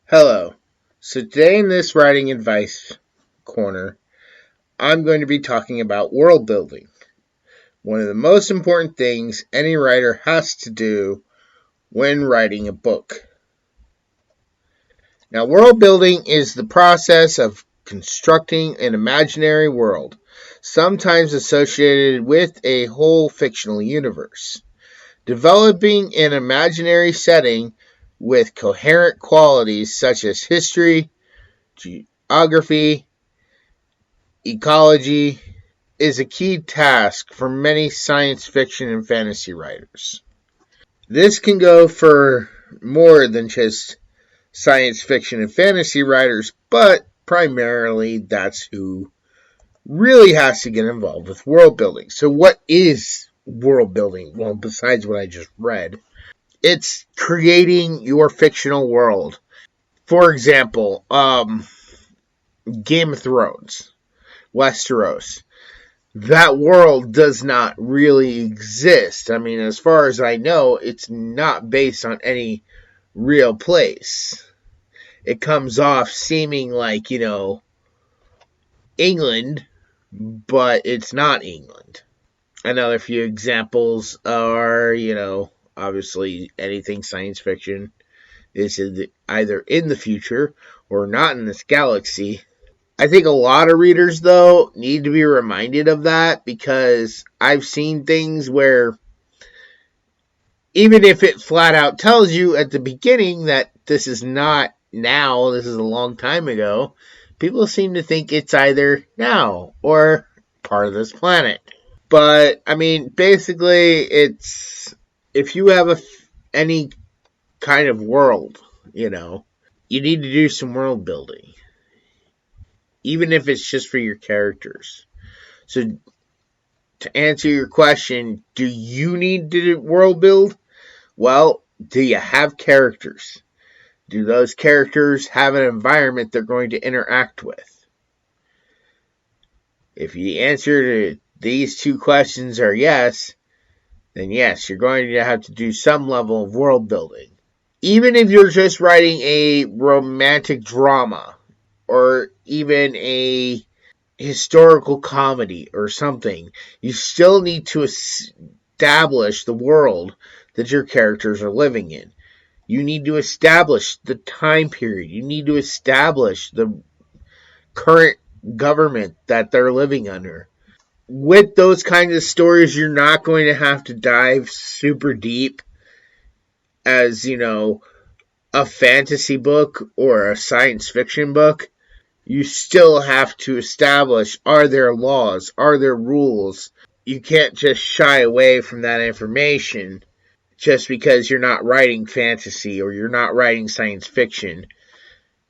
Hello. So today in this writing advice corner, I'm going to be talking about world building. One of the most important things any writer has to do when writing a book. Now, world building is the process of constructing an imaginary world, sometimes associated with a whole fictional universe. Developing an imaginary setting with coherent qualities such as history, geography, ecology is a key task for many science fiction and fantasy writers. This can go for more than just science fiction and fantasy writers, but primarily that's who really has to get involved with world building. So what is world building? Well, besides what I just read, it's creating your fictional world. For example, Game of Thrones, Westeros. That world does not really exist. I mean, as far as I know, it's not based on any real place. It comes off seeming like, England, but it's not England. Another few examples are, obviously anything science fiction is either in the future or not in this galaxy. I think a lot of readers, though, need to be reminded of that because I've seen things where even if it flat out tells you at the beginning that this is not now, this is a long time ago, people seem to think it's either now or part of this planet. But, I mean, basically, it's if you have any kind of world, you need to do some world building. Even if it's just for your characters. So, to answer your question, do you need to world build? Well, do you have characters? Do those characters have an environment they're going to interact with? If the answer to these two questions are yes, then yes, you're going to have to do some level of world building. Even if you're just writing a romantic drama, or even a historical comedy or something, you still need to establish the world that your characters are living in. You need to establish the time period. You need to establish the current government that they're living under. With those kinds of stories, you're not going to have to dive super deep as, a fantasy book or a science fiction book. You still have to establish, are there laws? Are there rules? You can't just shy away from that information just because you're not writing fantasy or you're not writing science fiction.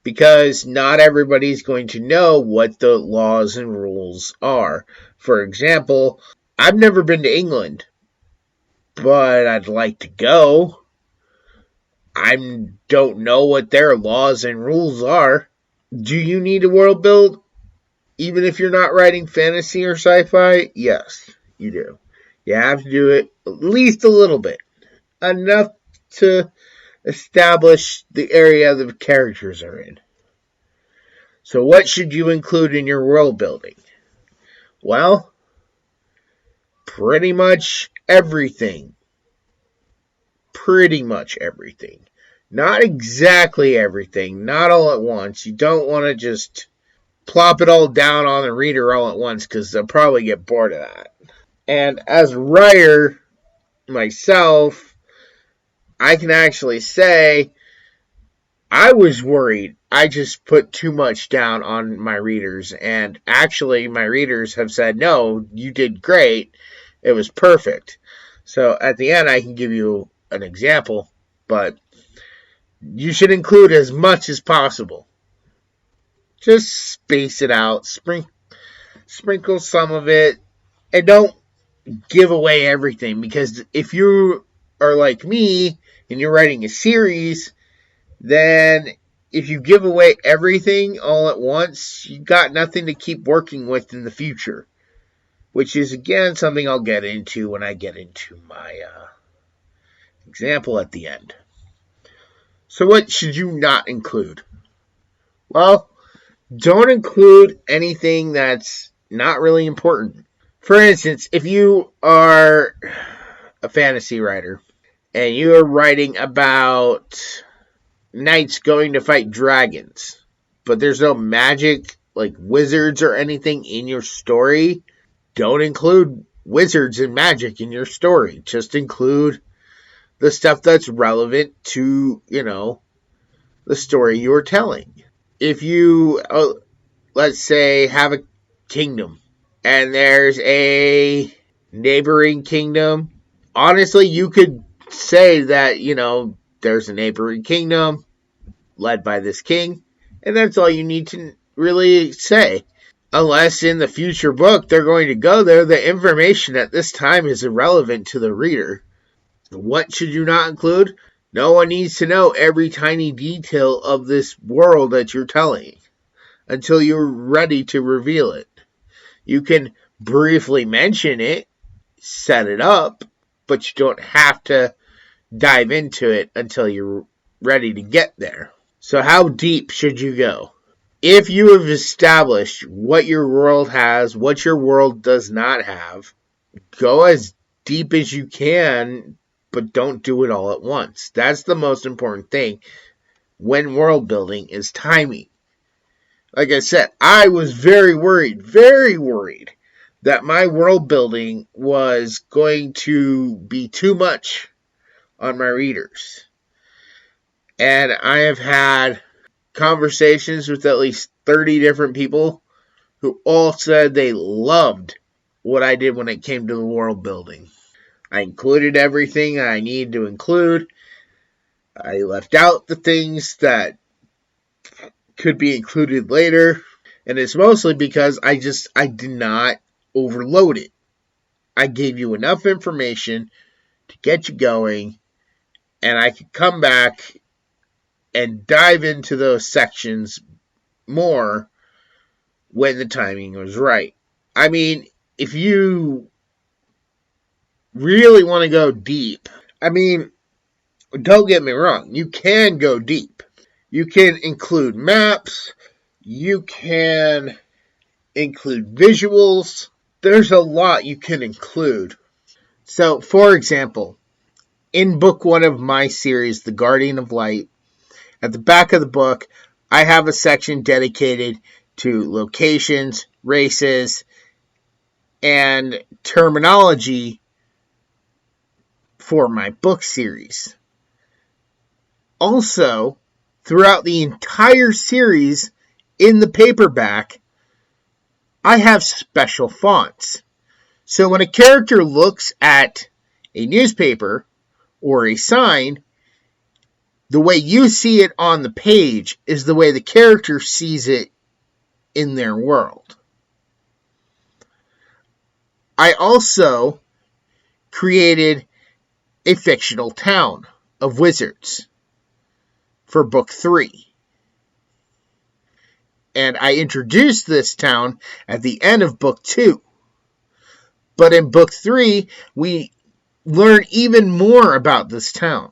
Because not everybody's going to know what the laws and rules are. For example, I've never been to England, but I'd like to go. I don't know what their laws and rules are. Do you need a world build? Even if you're not writing fantasy or sci-fi? Yes, you do. You have to do it at least a little bit. Enough to establish the area the characters are in. So what should you include in your world building? Well, pretty much everything. Pretty much everything. Not exactly everything, not all at once. You don't want to just plop it all down on the reader all at once because they'll probably get bored of that. And as a writer, myself, I can actually say I was worried I just put too much down on my readers. And actually, my readers have said, no, you did great. It was perfect. So at the end, I can give you an example, but you should include as much as possible. Just space it out, sprinkle some of it, and don't give away everything. Because if you are like me and you're writing a series, then if you give away everything all at once, you got nothing to keep working with in the future. Which is, again, something I'll get into when I get into my example at the end. So what should you not include? Well, don't include anything that's not really important. For instance, if you are a fantasy writer and you are writing about knights going to fight dragons, but there's no magic like wizards or anything in your story, don't include wizards and magic in your story. Just include the stuff that's relevant to, the story you're telling. If you, let's say, have a kingdom and there's a neighboring kingdom, honestly, you could say that, there's a neighboring kingdom led by this king, and that's all you need to really say. Unless in the future book they're going to go there, the information at this time is irrelevant to the reader. What should you not include? No one needs to know every tiny detail of this world that you're telling until you're ready to reveal it. You can briefly mention it, set it up, but you don't have to dive into it until you're ready to get there. So how deep should you go? If you have established what your world has, what your world does not have, go as deep as you can, but don't do it all at once. That's the most important thing when world building is timing. Like I said, I was very worried that my world building was going to be too much on my readers. And I have had conversations with at least 30 different people who all said they loved what I did when it came to the world building. I included everything I needed to include. I left out the things that could be included later. And it's mostly because I did not overload it. I gave you enough information to get you going, and I could come back and dive into those sections more when the timing was right. I mean, if you really want to go deep, don't get me wrong, you can go deep. You can include maps, you can include visuals. There's a lot you can include. So, for example, in book 1 of my series, The Guardian of Light, at the back of the book, I have a section dedicated to locations, races, and terminology for my book series. Also, throughout the entire series, in the paperback, I have special fonts. So when a character looks at a newspaper or a sign, the way you see it on the page is the way the character sees it in their world. I also created a fictional town of wizards for book 3. And I introduced this town at the end of book 2. But in book 3, we learn even more about this town.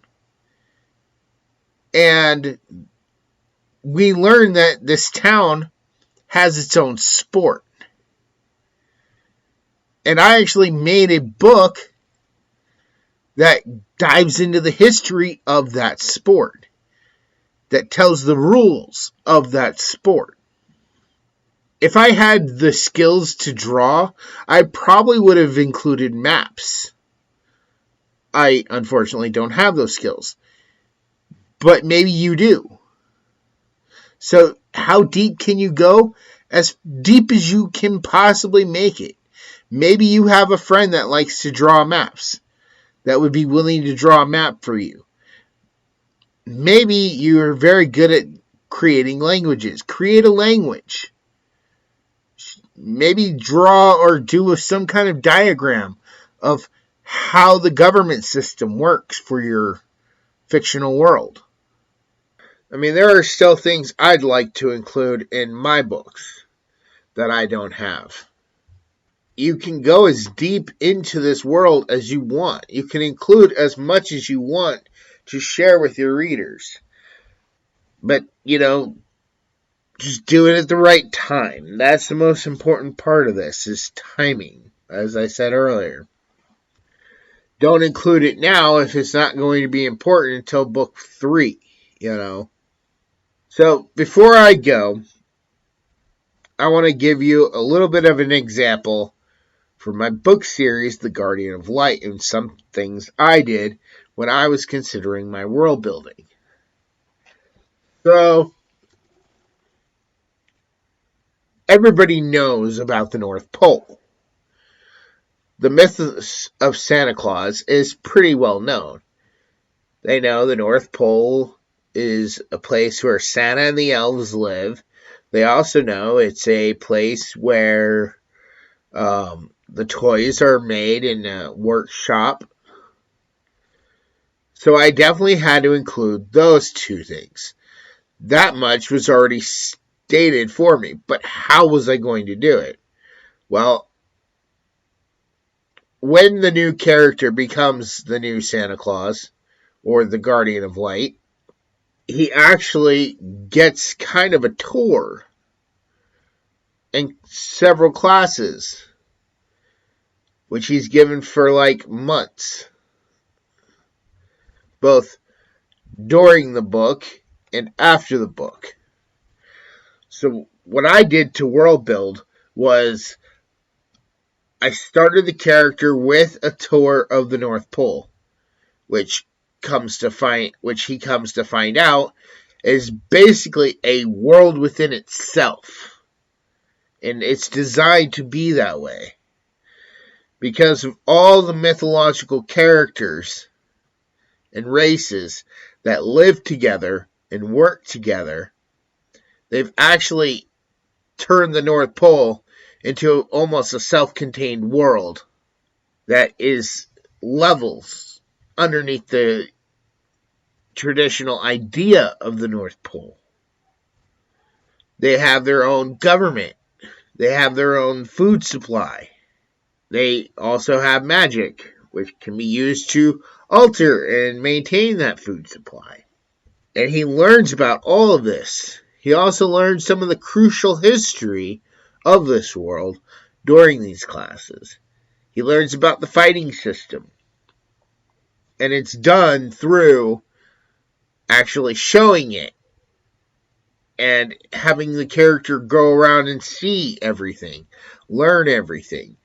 And we learn that this town has its own sport. And I actually made a book that dives into the history of that sport, that tells the rules of that sport. If I had the skills to draw, I probably would have included maps. I unfortunately don't have those skills. But maybe you do. So how deep can you go? As deep as you can possibly make it. Maybe you have a friend that likes to draw maps, that would be willing to draw a map for you. Maybe you're very good at creating languages. Create a language. Maybe draw or do some kind of diagram of how the government system works for your fictional world. There are still things I'd like to include in my books that I don't have. You can go as deep into this world as you want. You can include as much as you want to share with your readers. But, just do it at the right time. That's the most important part of this, is timing, as I said earlier. Don't include it now if it's not going to be important until book 3. So, before I go, I want to give you a little bit of an example for my book series, The Guardian of Light, and some things I did when I was considering my world building. So, everybody knows about the North Pole. The myth of Santa Claus is pretty well known. They know the North Pole is a place where Santa and the elves live. They also know it's a place where the toys are made in a workshop. So I definitely had to include those two things. That much was already stated for me, but how was I going to do it? Well, when the new character becomes the new Santa Claus, or the Guardian of Light, he actually gets kind of a tour in several classes, which he's given for like months, both during the book and after the book. So what I did to world build was I started the character with a tour of the North Pole, which he comes to find out is basically a world within itself. And it's designed to be that way. Because of all the mythological characters and races that live together and work together, they've actually turned the North Pole into almost a self-contained world that is levels underneath the traditional idea of the North Pole. They have their own government. They have their own food supply. They also have magic, which can be used to alter and maintain that food supply. And he learns about all of this. He also learns some of the crucial history of this world during these classes. He learns about the fighting system. And it's done through actually showing it and having the character go around and see everything, learn everything.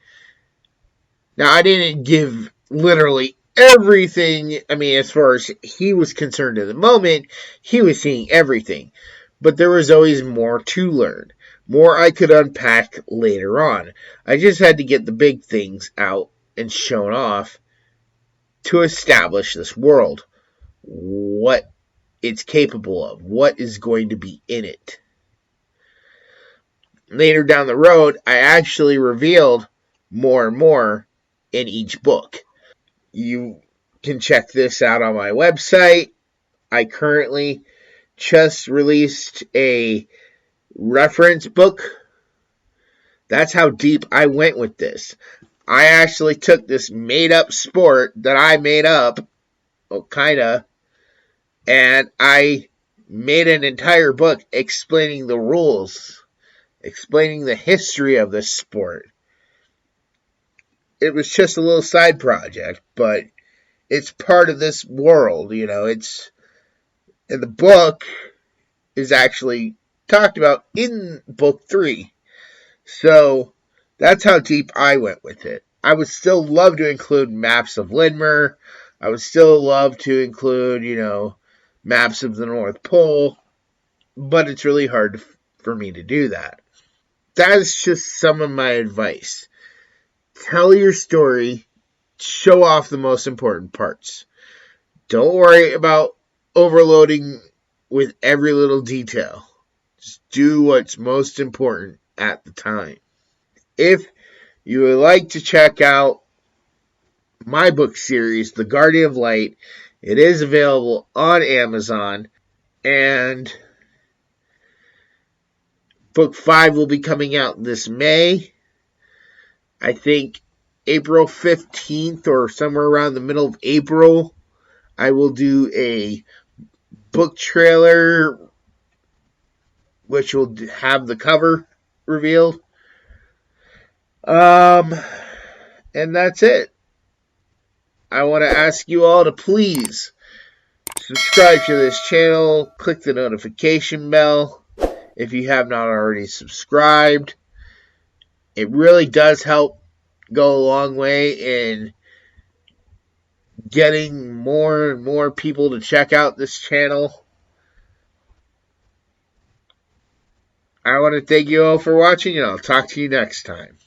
Now, I didn't give literally everything. I mean, as far as he was concerned at the moment, he was seeing everything. But there was always more to learn, more I could unpack later on. I just had to get the big things out and shown off to establish this world, what it's capable of, what is going to be in it. Later down the road, I actually revealed more and more in each book. You can check this out on my website. I currently just released a reference book. That's how deep I went with this. I actually took this made-up sport that I made up, well, kinda, and I made an entire book explaining the rules, explaining the history of this sport. It was just a little side project, but it's part of this world, and the book is actually talked about in book 3. So that's how deep I went with it. I would still love to include maps of Lidmer. I would still love to include, maps of the North Pole, but it's really hard for me to do that. That is just some of my advice. Tell your story, show off the most important parts. Don't worry about overloading with every little detail. Just do what's most important at the time. If you would like to check out my book series, The Guardian of Light, it is available on Amazon, and book 5 will be coming out this May. I think April 15th or somewhere around the middle of April, I will do a book trailer which will have the cover revealed. And that's it. I want to ask you all to please subscribe to this channel. Click the notification bell if you have not already subscribed. It really does help go a long way in getting more and more people to check out this channel. I want to thank you all for watching, and I'll talk to you next time.